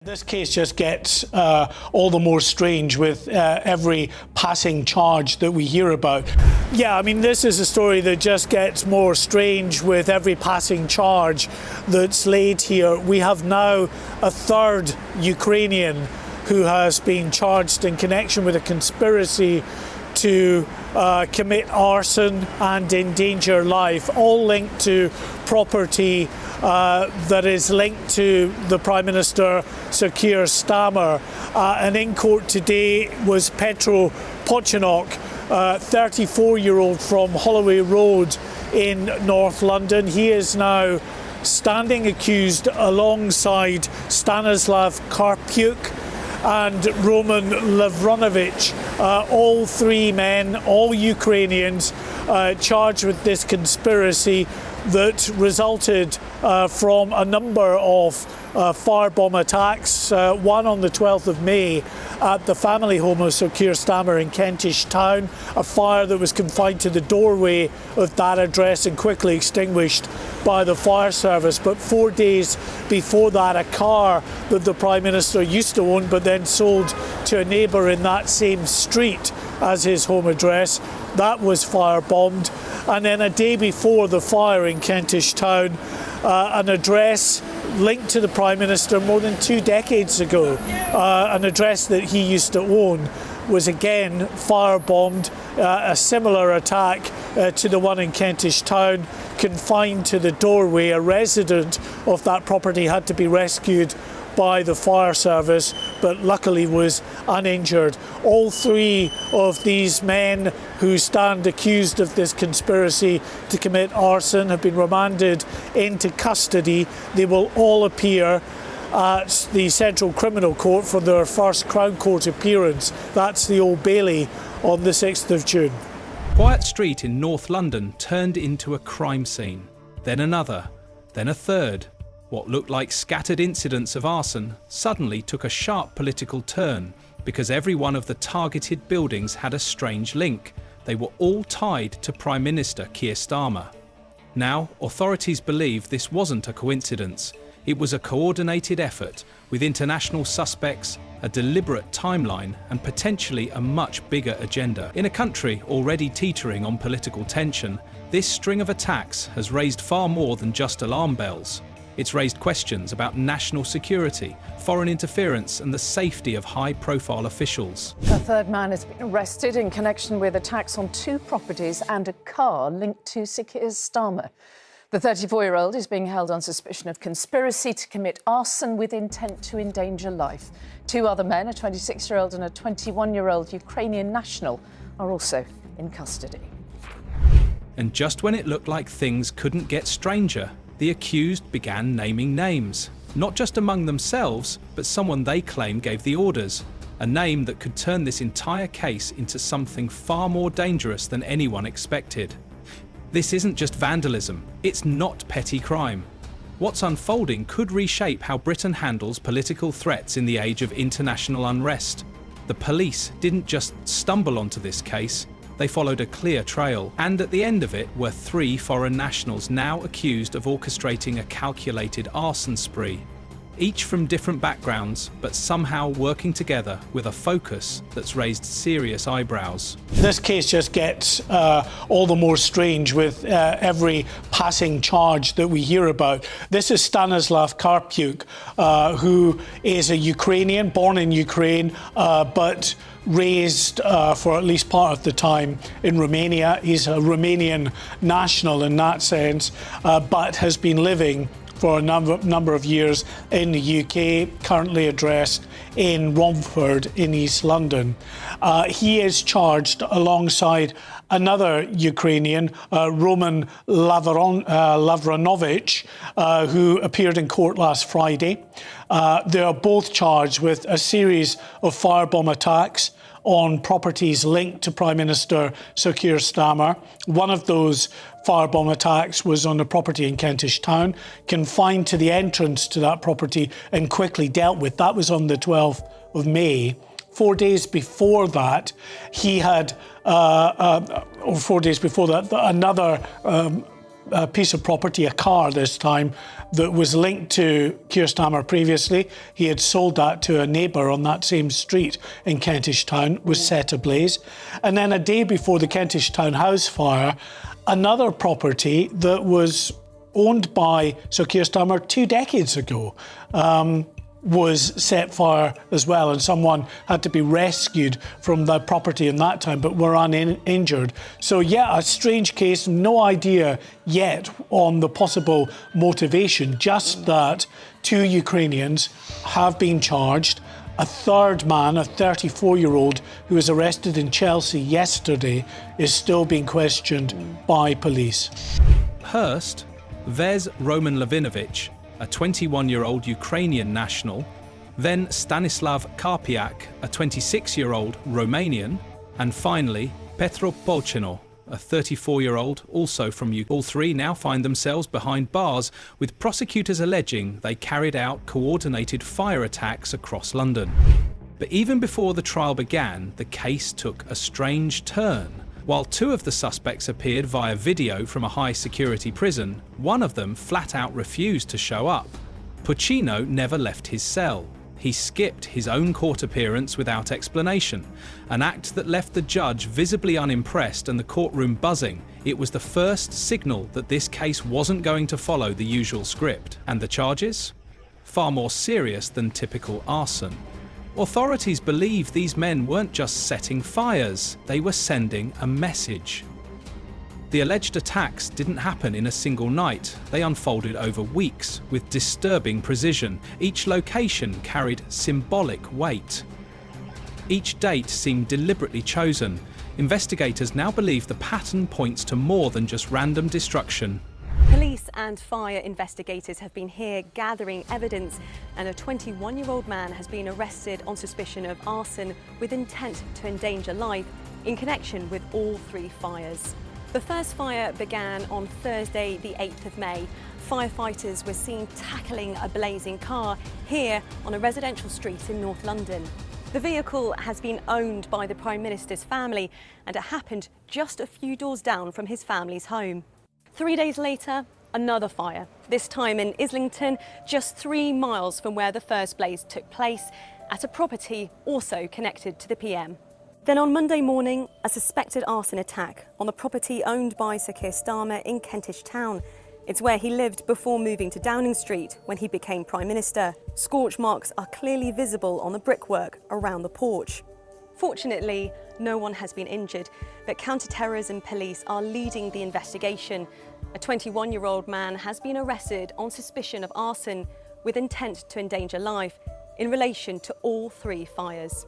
This case just gets all the more strange with every passing charge that we hear about. Yeah, I mean, this is a story that just gets more strange with every passing charge that's laid here. We have now a third Ukrainian who has been charged in connection with a conspiracy to commit arson and endanger life, all linked to property that is linked to the Prime Minister, Sir Keir Starmer. And in court today was Petro Pochinok, 34-year-old from Holloway Road in North London. He is now standing accused alongside Stanislav Karpiuk and Roman Lavronovich, all three men, all Ukrainians, charged with this conspiracy that resulted from a number of firebomb attacks, one on the 12th of May at the family home of Sir Keir Starmer in Kentish Town, a fire that was confined to the doorway of that address and quickly extinguished by the fire service. But 4 days before that, a car that the Prime Minister used to own but then sold to a neighbour in that same street as his home address, that was firebombed. And then a day before the fire in Kentish Town, an address linked to the Prime Minister more than 2 decades ago, an address that he used to own, was again firebombed. A similar attack to the one in Kentish Town, confined to the doorway. A resident of that property had to be rescued by the fire service, but luckily was uninjured. All three of these men who stand accused of this conspiracy to commit arson have been remanded into custody. They will all appear at the Central Criminal Court for their first Crown Court appearance. That's the Old Bailey on the 6th of June. Quiet street in North London turned into a crime scene. Then another, then a third. What looked like scattered incidents of arson suddenly took a sharp political turn because every one of the targeted buildings had a strange link. They were all tied to Prime Minister Keir Starmer. Now, authorities believe this wasn't a coincidence. It was a coordinated effort with international suspects, a deliberate timeline, and potentially a much bigger agenda. In a country already teetering on political tension, this string of attacks has raised far more than just alarm bells. It's raised questions about national security, foreign interference, and the safety of high-profile officials. A third man has been arrested in connection with attacks on 2 properties and a car linked to Sir Keir Starmer. The 34-year-old is being held on suspicion of conspiracy to commit arson with intent to endanger life. 2 other men, a 26-year-old and a 21-year-old Ukrainian national, are also in custody. And just when it looked like things couldn't get stranger, the accused began naming names, not just among themselves, but someone they claim gave the orders, a name that could turn this entire case into something far more dangerous than anyone expected. This isn't just vandalism, it's not petty crime. What's unfolding could reshape how Britain handles political threats in the age of international unrest. The police didn't just stumble onto this case, they followed a clear trail, and at the end of it were 3 foreign nationals now accused of orchestrating a calculated arson spree. Each from different backgrounds, but somehow working together with a focus that's raised serious eyebrows. This case just gets all the more strange with every passing charge that we hear about. This is Stanislav Karpiuk, who is a Ukrainian, born in Ukraine, but raised for at least part of the time in Romania. He's a Romanian national in that sense, but has been living for a number of years in the UK, currently addressed in Romford in East London. He is charged alongside another Ukrainian, Roman Lavronovich, who appeared in court last Friday. They are both charged with a series of firebomb attacks on properties linked to Prime Minister Sir Keir Starmer. One of those firebomb attacks was on a property in Kentish Town, confined to the entrance to that property and quickly dealt with. That was on the 12th of May. 4 days before that, he had, or 4 days before that, another a piece of property, a car this time, that was linked to Keir Starmer previously. He had sold that to a neighbour on that same street in Kentish Town, was set ablaze. And then a day before the Kentish Town house fire, another property that was owned by Sir Keir Starmer 2 decades ago was set fire as well, and someone had to be rescued from the property in that time, but were uninjured. So yeah, a strange case, no idea yet on the possible motivation, just that 2 Ukrainians have been charged. A third man, a 34-year-old who was arrested in Chelsea yesterday, is still being questioned by police. Hurst, Vez Roman Levinovich, a 21-year-old Ukrainian national, then Stanislav Karpiak, a 26-year-old Romanian, and finally Petro Polchino, a 34-year-old, also from Ukraine. All three now find themselves behind bars, with prosecutors alleging they carried out coordinated fire attacks across London. But even before the trial began, the case took a strange turn. While 2 of the suspects appeared via video from a high-security prison, one of them flat-out refused to show up. Puccino never left his cell. He skipped his own court appearance without explanation, an act that left the judge visibly unimpressed and the courtroom buzzing. It was the first signal that this case wasn't going to follow the usual script. And the charges? Far more serious than typical arson. Authorities believe these men weren't just setting fires, they were sending a message. The alleged attacks didn't happen in a single night. They unfolded over weeks with disturbing precision. Each location carried symbolic weight. Each date seemed deliberately chosen. Investigators now believe the pattern points to more than just random destruction. Police and fire investigators have been here gathering evidence, and a 21-year-old man has been arrested on suspicion of arson with intent to endanger life in connection with all 3 fires. The first fire began on Thursday, the 8th of May. Firefighters were seen tackling a blazing car here on a residential street in North London. The vehicle has been owned by the Prime Minister's family, and it happened just a few doors down from his family's home. 3 days later, another fire, this time in Islington, just 3 miles from where the first blaze took place, at a property also connected to the PM. Then on Monday morning, a suspected arson attack on the property owned by Sir Keir Starmer in Kentish Town. It's where he lived before moving to Downing Street when he became Prime Minister. Scorch marks are clearly visible on the brickwork around the porch. Fortunately, no one has been injured, but counter-terrorism police are leading the investigation. A 21-year-old man has been arrested on suspicion of arson with intent to endanger life in relation to all 3 fires.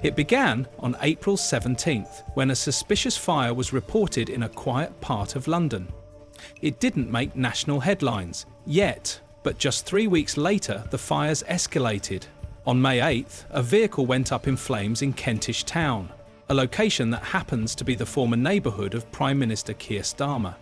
It began on April 17th, when a suspicious fire was reported in a quiet part of London. It didn't make national headlines yet, but just 3 weeks later, the fires escalated. On May 8th, a vehicle went up in flames in Kentish Town, a location that happens to be the former neighbourhood of Prime Minister Keir Starmer.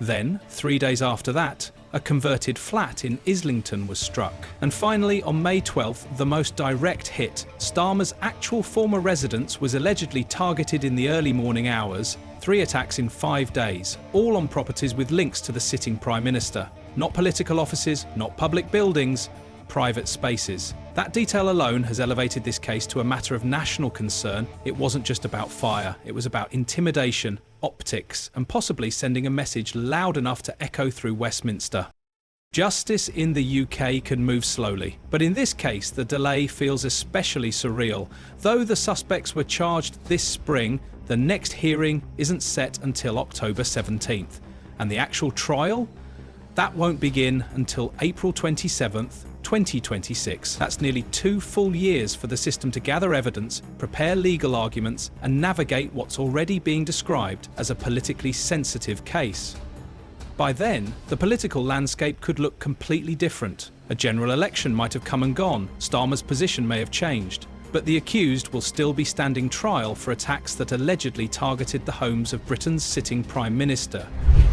Then, 3 days after that, a converted flat in Islington was struck. And finally, on May 12th, the most direct hit. Starmer's actual former residence was allegedly targeted in the early morning hours. 3 attacks in 5 days, all on properties with links to the sitting Prime Minister. Not political offices, not public buildings, private spaces. That detail alone has elevated this case to a matter of national concern. It wasn't just about fire, it was about intimidation, optics, and possibly sending a message loud enough to echo through Westminster. Justice in the UK can move slowly, but in this case the delay feels especially surreal. Though the suspects were charged this spring, the next hearing isn't set until October 17th. And the actual trial? That won't begin until April 27th, 2026. That's nearly 2 full years for the system to gather evidence, prepare legal arguments, and navigate what's already being described as a politically sensitive case. By then, the political landscape could look completely different. A general election might have come and gone, Starmer's position may have changed, but the accused will still be standing trial for attacks that allegedly targeted the homes of Britain's sitting Prime Minister.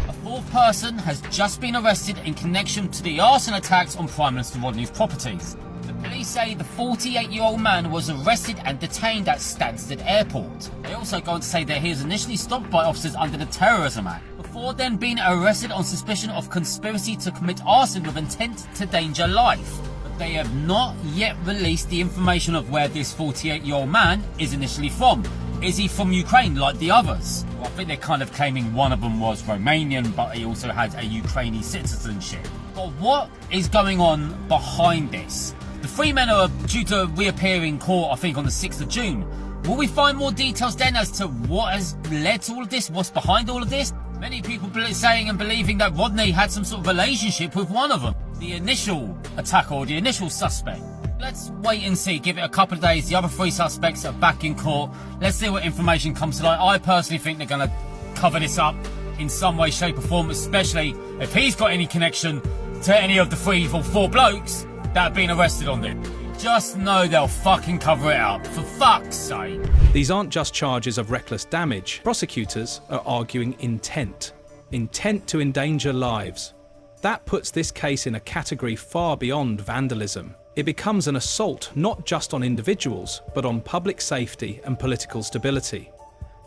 A 4th person has just been arrested in connection to the arson attacks on Prime Minister Rodney's properties. The police say the 48-year-old man was arrested and detained at Stansted Airport. They also go on to say that he was initially stopped by officers under the Terrorism Act, before then being arrested on suspicion of conspiracy to commit arson with intent to endanger life. But they have not yet released the information of where this 48-year-old man is initially from. Is he from Ukraine like the others? Well, I think they're kind of claiming one of them was Romanian, but he also had a Ukrainian citizenship. But what is going on behind this? The three men are due to reappear in court, I think, on the 6th of June. Will we find more details then as to what has led to all of this? What's behind all of this? Many people saying and believing that Rodney had some sort of relationship with one of them, the initial attacker or the initial suspect. Let's wait and see, give it a couple of days. The other three suspects are back in court. Let's see what information comes to light. I personally think they're going to cover this up in some way, shape or form, especially if he's got any connection to any of the 3 or 4 blokes that have been arrested on it. Just know they'll fucking cover it up, for fuck's sake. These aren't just charges of reckless damage. Prosecutors are arguing intent. Intent to endanger lives. That puts this case in a category far beyond vandalism. It becomes an assault not just on individuals, but on public safety and political stability.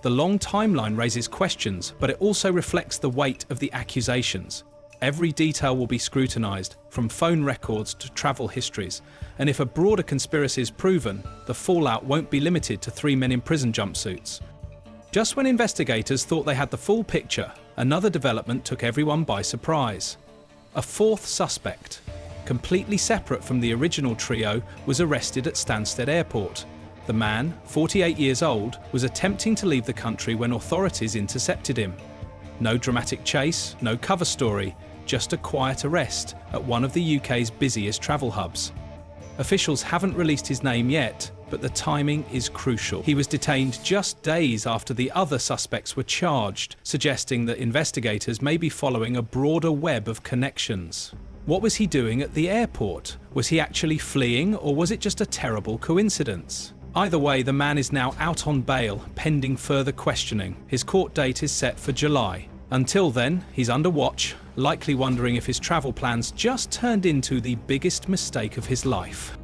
The long timeline raises questions, but it also reflects the weight of the accusations. Every detail will be scrutinised, from phone records to travel histories, and if a broader conspiracy is proven, the fallout won't be limited to 3 men in prison jumpsuits. Just when investigators thought they had the full picture, another development took everyone by surprise. A 4th suspect, completely separate from the original trio, was arrested at Stansted Airport. The man, 48 years old, was attempting to leave the country when authorities intercepted him. No dramatic chase, no cover story, just a quiet arrest at one of the UK's busiest travel hubs. Officials haven't released his name yet, but the timing is crucial. He was detained just days after the other suspects were charged, suggesting that investigators may be following a broader web of connections. What was he doing at the airport? Was he actually fleeing, or was it just a terrible coincidence? Either way, the man is now out on bail, pending further questioning. His court date is set for July. Until then, he's under watch, likely wondering if his travel plans just turned into the biggest mistake of his life.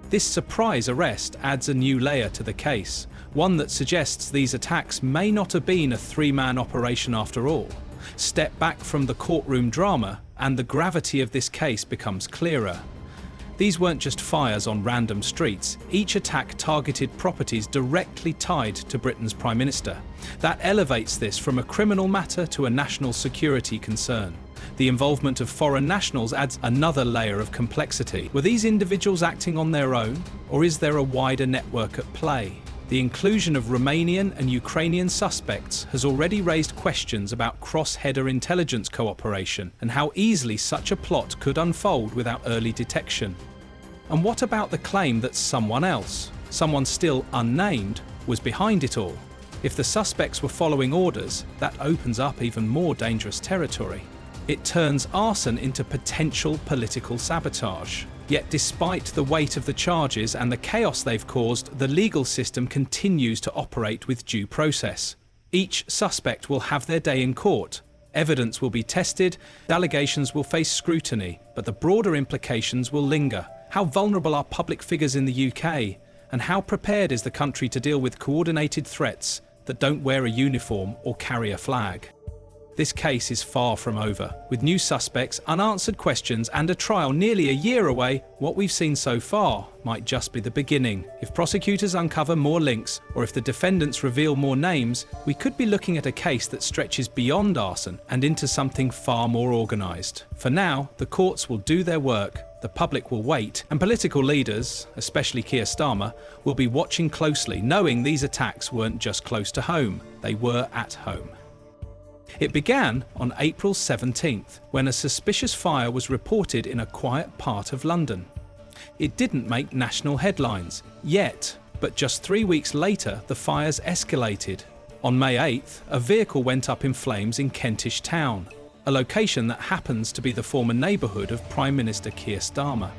This surprise arrest adds a new layer to the case, one that suggests these attacks may not have been a 3-man operation after all. Step back from the courtroom drama, and the gravity of this case becomes clearer. These weren't just fires on random streets. Each attack targeted properties directly tied to Britain's Prime Minister. That elevates this from a criminal matter to a national security concern. The involvement of foreign nationals adds another layer of complexity. Were these individuals acting on their own, or is there a wider network at play? The inclusion of Romanian and Ukrainian suspects has already raised questions about cross-header intelligence cooperation and how easily such a plot could unfold without early detection. And what about the claim that someone else, someone still unnamed, was behind it all? If the suspects were following orders, that opens up even more dangerous territory. It turns arson into potential political sabotage. Yet despite the weight of the charges and the chaos they've caused, the legal system continues to operate with due process. Each suspect will have their day in court. Evidence will be tested, allegations will face scrutiny, but the broader implications will linger. How vulnerable are public figures in the UK? And how prepared is the country to deal with coordinated threats that don't wear a uniform or carry a flag? This case is far from over. With new suspects, unanswered questions, and a trial nearly a year away, what we've seen so far might just be the beginning. If prosecutors uncover more links, or if the defendants reveal more names, we could be looking at a case that stretches beyond arson and into something far more organised. For now, the courts will do their work, the public will wait, and political leaders, especially Keir Starmer, will be watching closely, knowing these attacks weren't just close to home, they were at home. It began on April 17th, when a suspicious fire was reported in a quiet part of London. It didn't make national headlines, yet, but just 3 weeks later the fires escalated. On May 8th, a vehicle went up in flames in Kentish Town, a location that happens to be the former neighbourhood of Prime Minister Keir Starmer.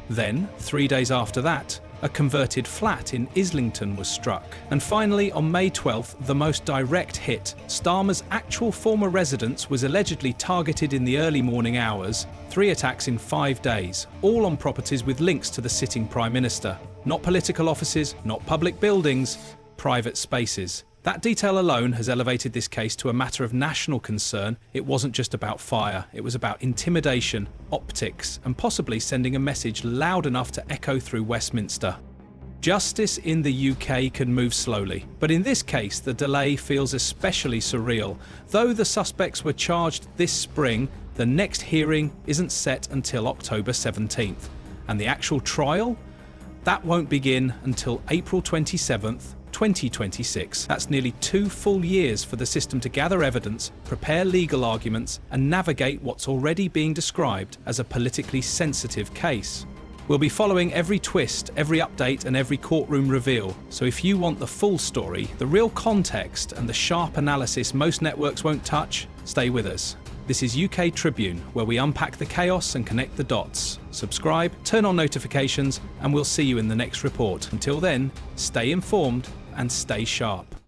Then, 3 days after that, a converted flat in Islington was struck. And finally, on May 12th, the most direct hit, Starmer's actual former residence was allegedly targeted in the early morning hours. 3 attacks in 5 days, all on properties with links to the sitting Prime Minister. Not political offices, not public buildings, private spaces. That detail alone has elevated this case to a matter of national concern. It wasn't just about fire, it was about intimidation, optics, and possibly sending a message loud enough to echo through Westminster. Justice in the UK can move slowly, but in this case the delay feels especially surreal. Though the suspects were charged this spring, the next hearing isn't set until October 17th. And the actual trial? That won't begin until April 27th, 2026. That's nearly 2 full years for the system to gather evidence, prepare legal arguments, and navigate what's already being described as a politically sensitive case. We'll be following every twist, every update, and every courtroom reveal. So if you want the full story, the real context, and the sharp analysis most networks won't touch, stay with us. This is UK Tribune, where we unpack the chaos and connect the dots. Subscribe, turn on notifications, and we'll see you in the next report. Until then, stay informed and stay sharp.